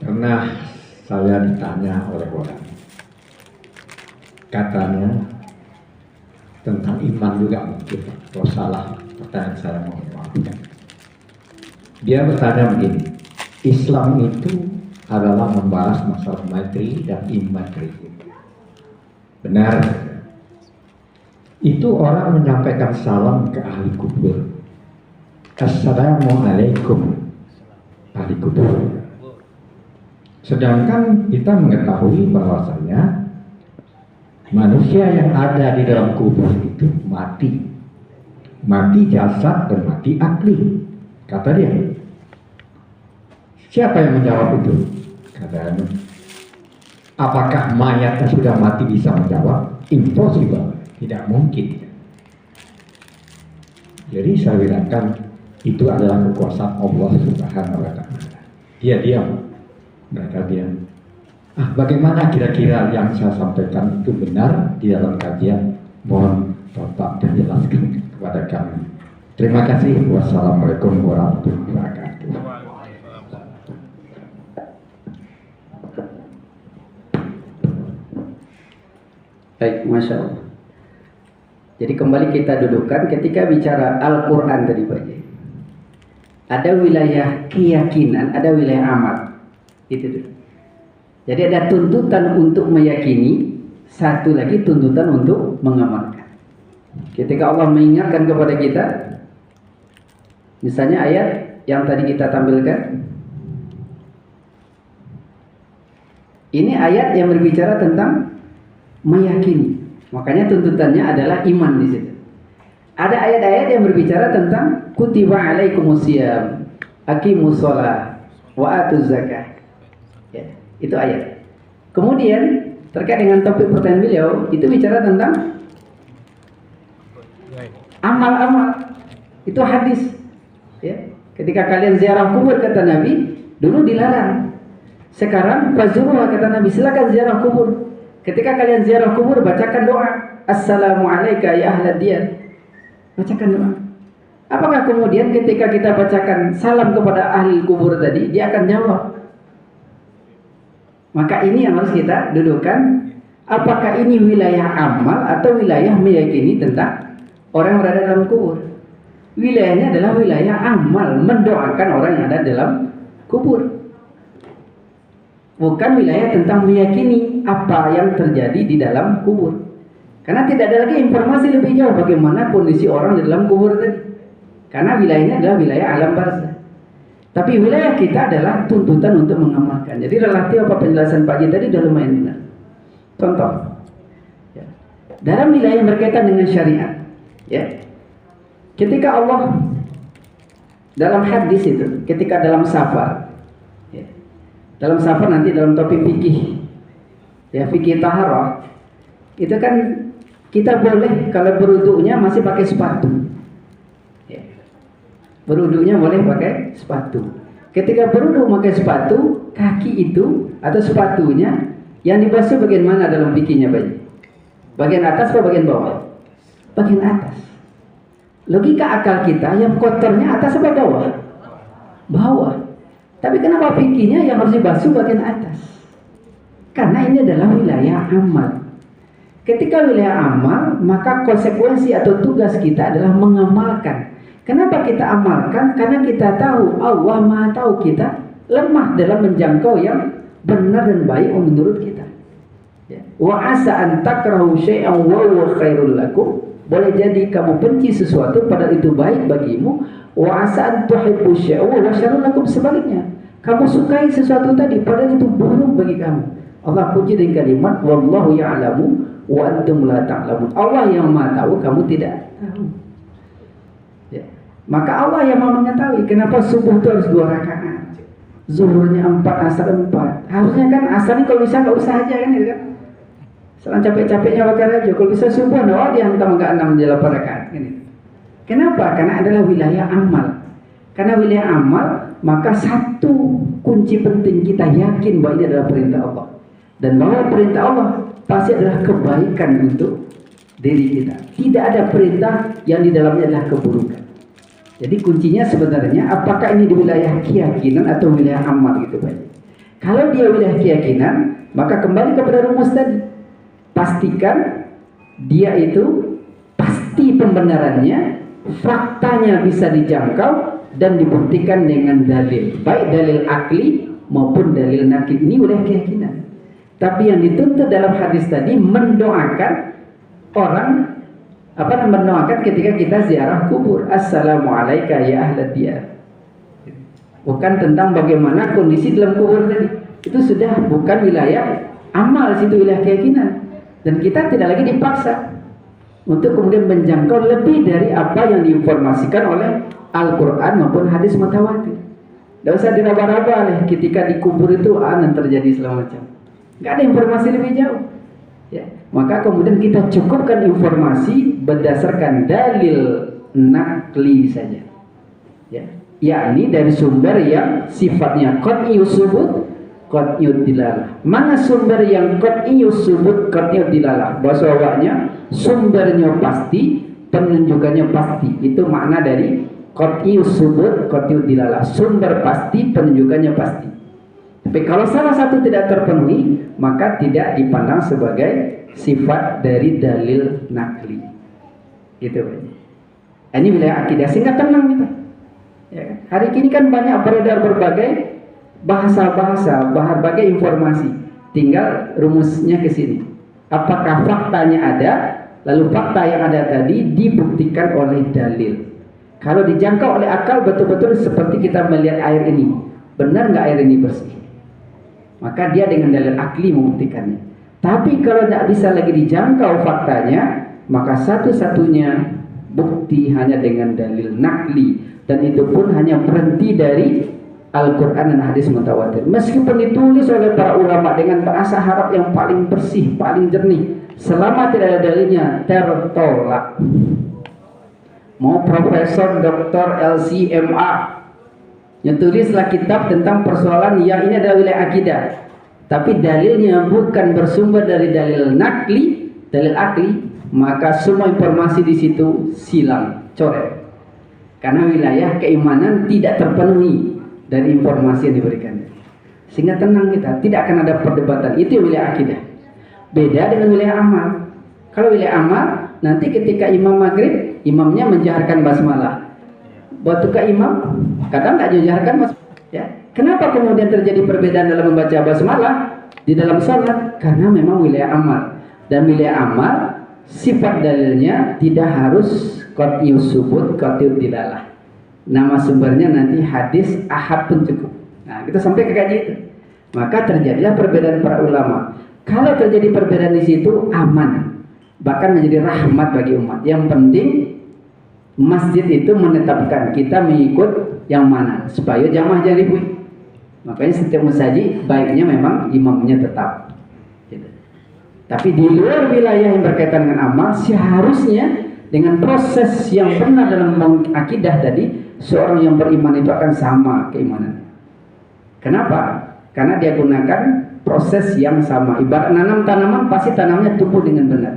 Pernah saya ditanya oleh orang, katanya tentang iman juga mungkin. Kalau salah pertanyaan saya mohon maaf. Dia bertanya begini, Islam itu adalah membahas masalah materi dan imateri. Benar. Itu orang menyampaikan salam ke ahli kubur. Assalamualaikum ahli kubur. Sedangkan kita mengetahui bahwasanya manusia yang ada di dalam kubur itu mati. Mati jasad dan mati akli. Kata dia. Siapa yang menjawab itu? Katanya. Apakah mayat yang sudah mati bisa menjawab? Impossible. Tidak mungkin. Jadi saya bilangkan itu adalah kekuasaan Allah Subhanahu wa Ta'ala. Dia diam. Mereka diam. Bagaimana kira-kira yang saya sampaikan itu benar di dalam kajian? Mohon Bapak menjelaskan kepada kami. Terima kasih. Wassalamualaikum warahmatullahi wabarakatuh. Baik, Masya Allah. Jadi kembali kita dudukkan ketika bicara Al-Quran tadi Pak. Ada wilayah keyakinan, ada wilayah amal. Itu dulu. Jadi ada tuntutan untuk meyakini, satu lagi tuntutan untuk mengamalkan. Ketika Allah mengingatkan kepada kita, misalnya ayat yang tadi kita tampilkan, ini ayat yang berbicara tentang meyakini. Makanya tuntutannya adalah iman di situ. Ada ayat-ayat yang berbicara tentang kutiba alaikumusiyam, aqimus shalah wa atuz zakah. Ya, itu ayat. Kemudian terkait dengan topik pertanyaan beliau, itu bicara tentang amal-amal. Itu hadis. Ya, ketika kalian ziarah kubur kata Nabi, dulu dilarang. Sekarang fazuruha kata Nabi, silakan ziarah kubur. Ketika kalian ziarah kubur, bacakan doa. Assalamualaikum ya ahlad diyar. Bacakan doa. Apakah kemudian ketika kita bacakan salam kepada ahli kubur tadi, dia akan jawab? Maka ini yang harus kita dudukkan. Apakah ini wilayah amal atau wilayah meyakini tentang orang yang berada dalam kubur? Wilayahnya adalah wilayah amal, mendoakan orang yang ada dalam kubur. Bukan wilayah tentang meyakini apa yang terjadi di dalam kubur. Karena tidak ada lagi informasi lebih jauh bagaimana kondisi orang di dalam kubur tadi. Karena wilayahnya adalah wilayah alam barzah. Tapi wilayah kita adalah tuntutan untuk mengamalkan. Jadi relatif apa penjelasan Pak Ji tadi sudah lumayan benar. Contoh, ya. Dalam wilayah yang berkaitan dengan syariat, ya. Ketika Allah dalam hadis itu, ketika dalam safar, ya. Dalam safar nanti dalam topik fikih, ya fikih taharah, itu kan kita boleh kalau berwuduknya masih pakai sepatu. Ya. Berwuduknya boleh pakai sepatu. Ketika berwuduk pakai sepatu, kaki itu atau sepatunya yang dibasuh bagian mana dalam fikihnya Pak? Bagian atas atau bagian bawah? Bagian atas. Logika akal kita yang kotornya atas atau bawah? Bawah. Tapi kenapa fikihnya yang harus dibasuh bagian atas? Karena ini adalah wilayah amal. Ketika wilayah amal, maka konsekuensi atau tugas kita adalah mengamalkan. Kenapa kita amalkan? Karena kita tahu Allah Maha tahu kita lemah dalam menjangkau yang benar dan baik menurut kita. Wa asa an takrahu syai'an wa huwa khairul lakum. Boleh jadi kamu benci sesuatu padahal itu baik bagimu. Wa asa an tuhibbu syai'an wa huwa syarrul lakum. Sebaliknya, kamu sukai sesuatu tadi padahal itu buruk bagi kamu. Allah puji dengan kalimat wallahu ya'lamu wa antum la ta'lamun. Allah yang Maha tahu, kamu tidak tahu. Ya. Maka Allah yang Maha mengetahui. Kenapa subuh itu harus 2 rakaat? Zuhurnya 4, asar 4. Harusnya kan asar ini kalau bisa nggak usah aja kan, gitu kan? Selang capek-capeknya bakar aja. Kalau bisa subuh, dia hantam nggak 6 8 rakaat. Gini. Kenapa? Karena adalah wilayah amal. Karena wilayah amal, maka satu kunci penting kita yakin bahwa ini adalah perintah Allah. Dan bahwa perintah Allah pasti adalah kebaikan untuk diri kita. Tidak ada perintah yang di dalamnya adalah keburukan. Jadi kuncinya sebenarnya apakah ini di wilayah keyakinan atau wilayah amal gitu Pak. Kalau dia wilayah keyakinan, maka kembali kepada rumus tadi. Pastikan dia itu pasti pembenarannya, faktanya bisa dijangkau dan dibuktikan dengan dalil, baik dalil akli maupun dalil nakli. Ini wilayah keyakinan. Tapi yang dituntut dalam hadis tadi mendoakan orang, mendoakan ketika kita ziarah kubur. Assalamualaikum ya ahlad diyar. Bukan tentang bagaimana kondisi dalam kubur tadi. Itu sudah bukan wilayah amal, situ wilayah keyakinan. Dan kita tidak lagi dipaksa untuk kemudian menjangkau lebih dari apa yang diinformasikan oleh Al-Quran maupun hadis mutawatir. Tidak usah diraba-raba ketika dikubur itu yang terjadi segala macam. Nggak ada informasi lebih jauh. Ya. Maka kemudian kita cukupkan informasi berdasarkan dalil nakli saja. Ya. Yakni dari sumber yang sifatnya qat'iyus subut, qat'iyud dilalah. Mana sumber yang qat'iyus subut, qat'iyud dilalah? Bahasa awalnya sumbernya pasti, penunjukannya pasti. Itu makna dari qat'iyus subut, qat'iyud dilalah. Sumber pasti, penunjukannya pasti. Tapi kalau salah satu tidak terpenuhi, maka tidak dipandang sebagai sifat dari dalil nakli. Gitu. Ini wilayah akidah, sehingga tenang kita. Ya, hari ini kan banyak beredar berbagai bahasa-bahasa, berbagai informasi. Tinggal rumusnya ke sini. Apakah faktanya ada, lalu fakta yang ada tadi dibuktikan oleh dalil. Kalau dijangkau oleh akal, betul-betul seperti kita melihat air ini. Benar nggak air ini bersih? Maka dia dengan dalil akli membuktikannya. Tapi kalau tidak bisa lagi dijangkau faktanya, maka satu-satunya bukti hanya dengan dalil nakli. Dan itu pun hanya berhenti dari Al-Quran dan hadis mutawatir. Meskipun ditulis oleh para ulama dengan bahasa Arab yang paling bersih, paling jernih, selama tidak ada dalilnya, tertolak. Mau Profesor Dr. LCMA yang tulislah kitab tentang persoalan yang ini adalah wilayah akidah, tapi dalilnya bukan bersumber dari dalil nakli, dalil akli, maka semua informasi di situ silang, coret. Karena wilayah keimanan tidak terpenuhi dari informasi yang diberikan. Sehingga tenang kita, tidak akan ada perdebatan. Itu wilayah akidah. Beda dengan wilayah amal. Kalau wilayah amal, nanti ketika imam maghrib, imamnya menjaharkan basmalah. Waktu ke imam, kadang nggak dijaharkan basmalah. Ya. Kenapa kemudian terjadi perbedaan dalam membaca basmalah di dalam salat? Karena memang wilayah amal. Dan wilayah amal, sifat dalilnya tidak harus qat'iyus subut, qat'iyud dilalah. Nama sumbernya nanti hadis ahad pun cukup. Nah, kita sampai ke kaji itu. Maka terjadilah perbedaan para ulama. Kalau terjadi perbedaan di situ aman, bahkan menjadi rahmat bagi umat. Yang penting masjid itu menetapkan kita mengikut yang mana supaya jamaah jadi ribut. Makanya setiap masjid baiknya memang imamnya tetap. Gitu. Tapi di luar wilayah yang berkaitan dengan amal, seharusnya dengan proses yang benar dalam akidah tadi, seorang yang beriman itu akan sama keimanan. Kenapa? Karena dia gunakan proses yang sama. Ibarat nanam tanaman, pasti tanamnya tumbuh dengan benar.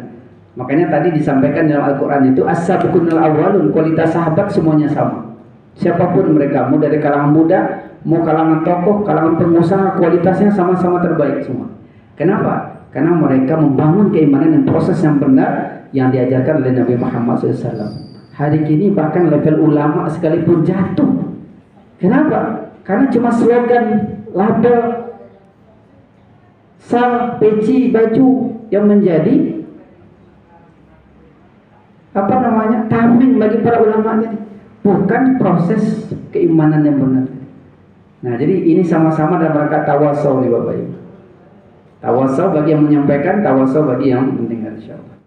Makanya tadi disampaikan dalam Al-Quran itu as-sabiqunal awwalun, kualitas sahabat semuanya sama. Siapapun mereka, mau dari kalangan muda, mau kalangan tokoh, kalangan pengusaha, kualitasnya sama-sama terbaik semua. Kenapa? Karena mereka membangun keimanan dan proses yang benar yang diajarkan oleh Nabi Muhammad SAW. Hari ini bahkan level ulama sekalipun jatuh. Kenapa? Karena cuma slogan, label, sal, peci, baju yang menjadi tameng bagi para ulama ini. Bukan proses keimanan yang benar. Nah, jadi ini sama-sama dalam rangka tawasau nih Bapak Ibu. Tawasau bagi yang menyampaikan, tawasau bagi yang mendengar, insyaallah.